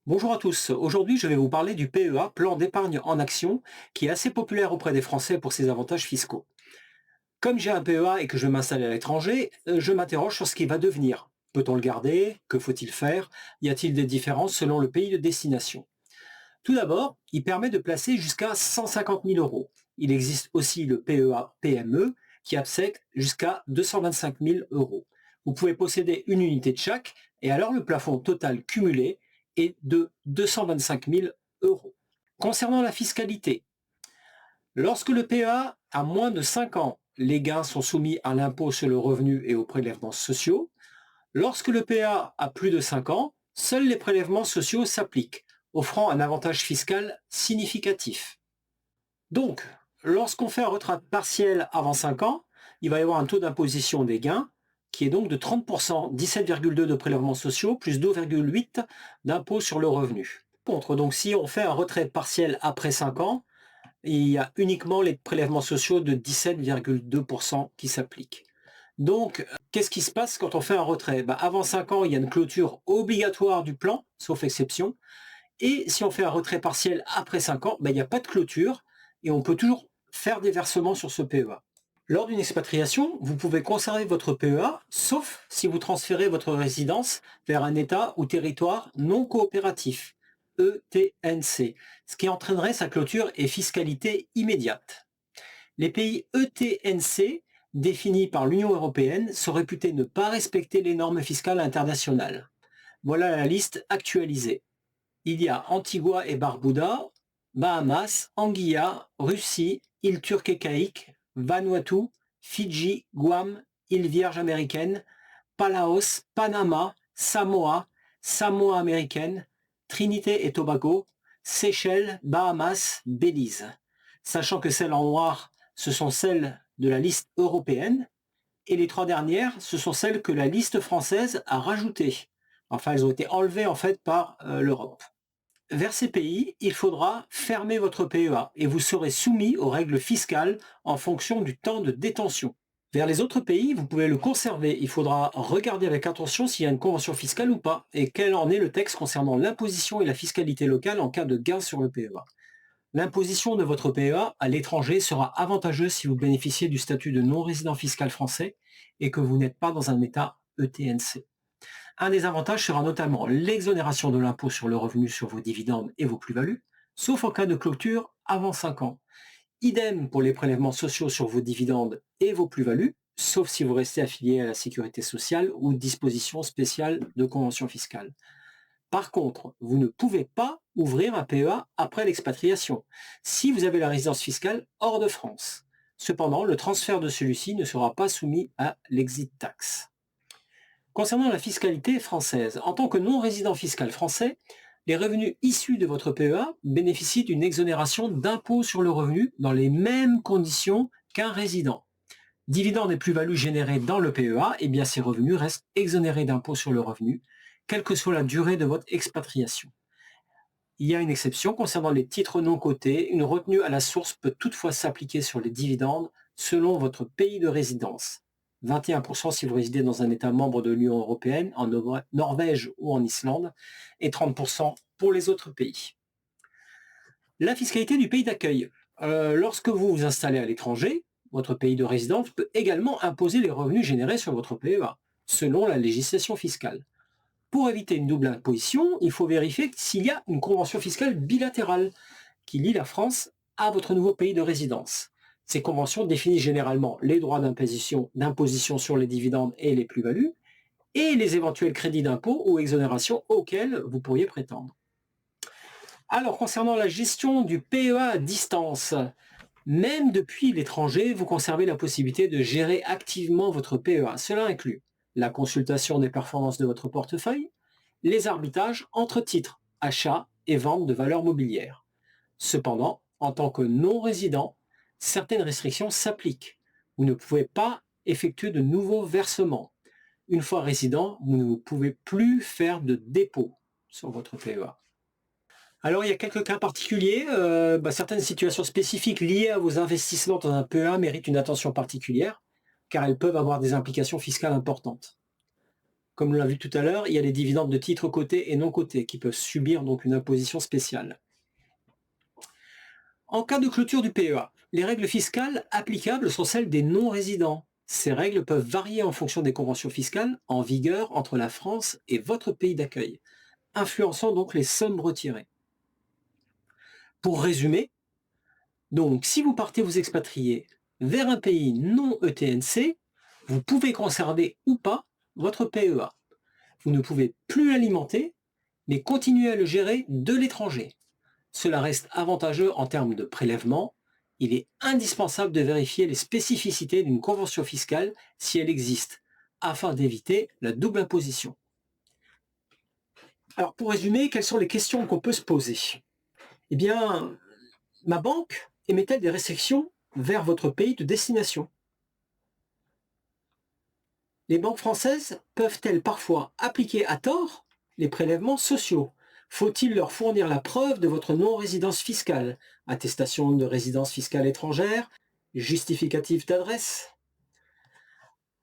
Bonjour à tous, aujourd'hui je vais vous parler du PEA, plan d'épargne en action, qui est assez populaire auprès des Français pour ses avantages fiscaux. Comme j'ai un PEA et que je m'installe à l'étranger, je m'interroge sur ce qu'il va devenir. Peut-on le garder? Que faut-il faire? Y a-t-il des différences selon le pays de destination? Tout d'abord, il permet de placer jusqu'à 150 000 euros. Il existe aussi le PEA PME qui accepte jusqu'à 225 000 euros. Vous pouvez posséder une unité de chaque et alors le plafond total cumulé est de 225 000 euros. Concernant la fiscalité, lorsque le PEA a moins de 5 ans, les gains sont soumis à l'impôt sur le revenu et aux prélèvements sociaux. Lorsque le PEA a plus de 5 ans, seuls les prélèvements sociaux s'appliquent, offrant un avantage fiscal significatif. Donc, lorsqu'on fait un retrait partiel avant 5 ans, il va y avoir un taux d'imposition des gains qui est donc de 30%, 17,2 de prélèvements sociaux plus 2,8 d'impôt sur le revenu. Contre, donc si on fait un retrait partiel après 5 ans, il y a uniquement les prélèvements sociaux de 17,2% qui s'appliquent. Donc, qu'est-ce qui se passe quand on fait un retrait? Avant 5 ans, il y a une clôture obligatoire du plan, sauf exception. Et si on fait un retrait partiel après 5 ans, il n'y a pas de clôture et on peut toujours faire des versements sur ce PEA. Lors d'une expatriation, vous pouvez conserver votre PEA, sauf si vous transférez votre résidence vers un État ou territoire non coopératif, ETNC, ce qui entraînerait sa clôture et fiscalité immédiate. Les pays ETNC, définis par l'Union européenne, sont réputés ne pas respecter les normes fiscales internationales. Voilà la liste actualisée. Il y a Antigua et Barbuda, Bahamas, Anguilla, Russie, îles Turques et Caïques, Vanuatu, Fidji, Guam, îles Vierges américaines, Palaos, Panama, Samoa, Samoa américaine, Trinité et Tobago, Seychelles, Bahamas, Belize. Sachant que celles en noir, ce sont celles de la liste européenne, et les trois dernières, ce sont celles que la liste française a rajoutées. Enfin, elles ont été enlevées en fait par l'Europe. Vers ces pays, il faudra fermer votre PEA et vous serez soumis aux règles fiscales en fonction du temps de détention. Vers les autres pays, vous pouvez le conserver. Il faudra regarder avec attention s'il y a une convention fiscale ou pas et quel en est le texte concernant l'imposition et la fiscalité locale en cas de gain sur le PEA. L'imposition de votre PEA à l'étranger sera avantageuse si vous bénéficiez du statut de non-résident fiscal français et que vous n'êtes pas dans un État ETNC. Un des avantages sera notamment l'exonération de l'impôt sur le revenu sur vos dividendes et vos plus-values, sauf en cas de clôture avant 5 ans. Idem pour les prélèvements sociaux sur vos dividendes et vos plus-values, sauf si vous restez affilié à la sécurité sociale ou dispositions spéciales de convention fiscale. Par contre, vous ne pouvez pas ouvrir un PEA après l'expatriation, si vous avez la résidence fiscale hors de France. Cependant, le transfert de celui-ci ne sera pas soumis à l'exit tax. Concernant la fiscalité française, en tant que non-résident fiscal français, les revenus issus de votre PEA bénéficient d'une exonération d'impôt sur le revenu dans les mêmes conditions qu'un résident. Dividendes et plus-values générés dans le PEA, eh bien ces revenus restent exonérés d'impôt sur le revenu, quelle que soit la durée de votre expatriation. Il y a une exception concernant les titres non cotés. Une retenue à la source peut toutefois s'appliquer sur les dividendes selon votre pays de résidence. 21% si vous résidez dans un État membre de l'Union européenne, en Norvège ou en Islande, et 30% pour les autres pays. La fiscalité du pays d'accueil. Lorsque vous vous installez à l'étranger, votre pays de résidence peut également imposer les revenus générés sur votre PEA, selon la législation fiscale. Pour éviter une double imposition, il faut vérifier s'il y a une convention fiscale bilatérale qui lie la France à votre nouveau pays de résidence. Ces conventions définissent généralement les droits d'imposition sur les dividendes et les plus-values et les éventuels crédits d'impôt ou exonérations auxquels vous pourriez prétendre. Alors, concernant la gestion du PEA à distance, même depuis l'étranger, vous conservez la possibilité de gérer activement votre PEA. Cela inclut la consultation des performances de votre portefeuille, les arbitrages entre titres, achats et ventes de valeurs mobilières. Cependant, en tant que non-résident, certaines restrictions s'appliquent. Vous ne pouvez pas effectuer de nouveaux versements. Une fois résident, vous ne pouvez plus faire de dépôt sur votre PEA. Alors, il y a quelques cas particuliers. Certaines situations spécifiques liées à vos investissements dans un PEA méritent une attention particulière, car elles peuvent avoir des implications fiscales importantes. Comme on l'a vu tout à l'heure, il y a les dividendes de titres cotés et non cotés qui peuvent subir donc une imposition spéciale. En cas de clôture du PEA, les règles fiscales applicables sont celles des non-résidents. Ces règles peuvent varier en fonction des conventions fiscales en vigueur entre la France et votre pays d'accueil, influençant donc les sommes retirées. Pour résumer, donc si vous partez vous expatrier vers un pays non ETNC, vous pouvez conserver ou pas votre PEA. Vous ne pouvez plus l'alimenter, mais continuer à le gérer de l'étranger. Cela reste avantageux en termes de prélèvement. Il est indispensable de vérifier les spécificités d'une convention fiscale si elle existe, afin d'éviter la double imposition. Alors pour résumer, quelles sont les questions qu'on peut se poser? Eh bien, ma banque émet-elle des restrictions vers votre pays de destination? Les banques françaises peuvent-elles parfois appliquer à tort les prélèvements sociaux? Faut-il leur fournir la preuve de votre non-résidence fiscale, attestation de résidence fiscale étrangère, justificatif d'adresse?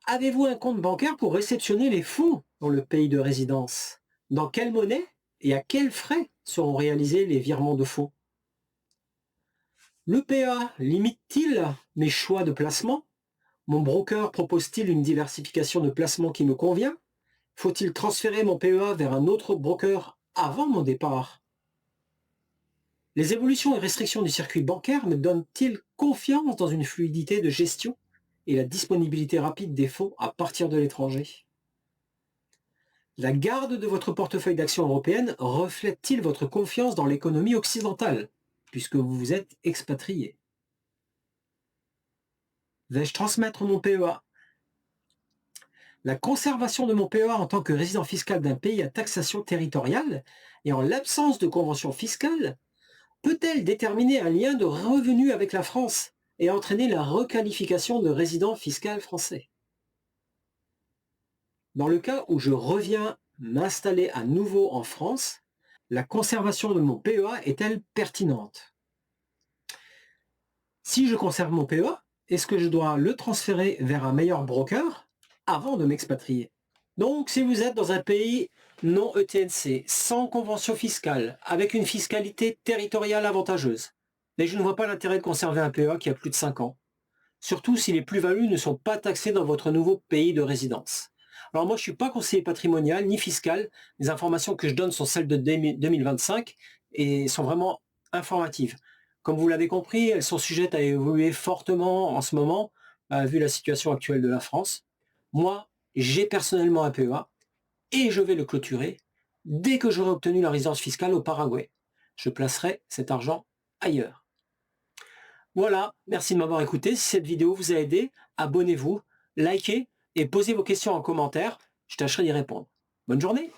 Avez-vous un compte bancaire pour réceptionner les fonds dans le pays de résidence? Dans quelle monnaie et à quels frais seront réalisés les virements de fonds? Le PEA limite-t-il mes choix de placement? Mon broker propose-t-il une diversification de placement qui me convient? Faut-il transférer mon PEA vers un autre broker avant mon départ? Les évolutions et restrictions du circuit bancaire me donnent-ils confiance dans une fluidité de gestion et la disponibilité rapide des fonds à partir de l'étranger? La garde de votre portefeuille d'actions européennes reflète-t-il votre confiance dans l'économie occidentale, puisque vous vous êtes expatrié? Vais-je transmettre mon PEA? La conservation de mon PEA en tant que résident fiscal d'un pays à taxation territoriale et en l'absence de convention fiscale peut-elle déterminer un lien de revenu avec la France et entraîner la requalification de résident fiscal français? Dans le cas où je reviens m'installer à nouveau en France, la conservation de mon PEA est-elle pertinente? Si je conserve mon PEA, est-ce que je dois le transférer vers un meilleur broker avant de m'expatrier? Donc, si vous êtes dans un pays non ETNC, sans convention fiscale, avec une fiscalité territoriale avantageuse, mais je ne vois pas l'intérêt de conserver un PEA qui a plus de 5 ans, surtout si les plus-values ne sont pas taxées dans votre nouveau pays de résidence. Alors moi, je ne suis pas conseiller patrimonial ni fiscal. Les informations que je donne sont celles de 2025 et sont vraiment informatives. Comme vous l'avez compris, elles sont sujettes à évoluer fortement en ce moment, vu la situation actuelle de la France. Moi, j'ai personnellement un PEA et je vais le clôturer dès que j'aurai obtenu la résidence fiscale au Paraguay. Je placerai cet argent ailleurs. Voilà, merci de m'avoir écouté. Si cette vidéo vous a aidé, abonnez-vous, likez et posez vos questions en commentaire. Je tâcherai d'y répondre. Bonne journée!